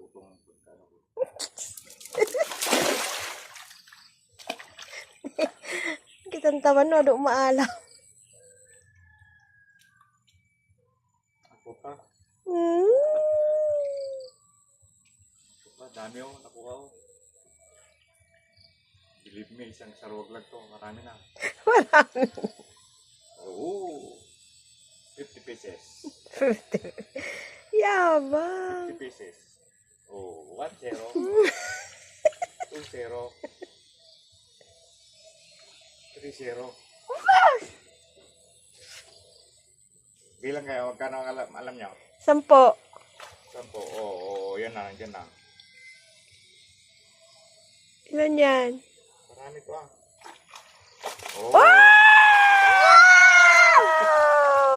malutong pagkano. Kitang taman no, do maalam. Ako pa. Ako pa, dami oh, nakuha oh. Believe me, isang sarwag lang to, marami na. Marami. Oo. 50 pieces. 50. Yabang. 50 pieces. Oh, 1-0. 2-0. 3-0. Bilang kayo, magkano ang alam nyo? 10. 10. Oo, yan na, yan na. Ilan yan? Marami to ah. Oh!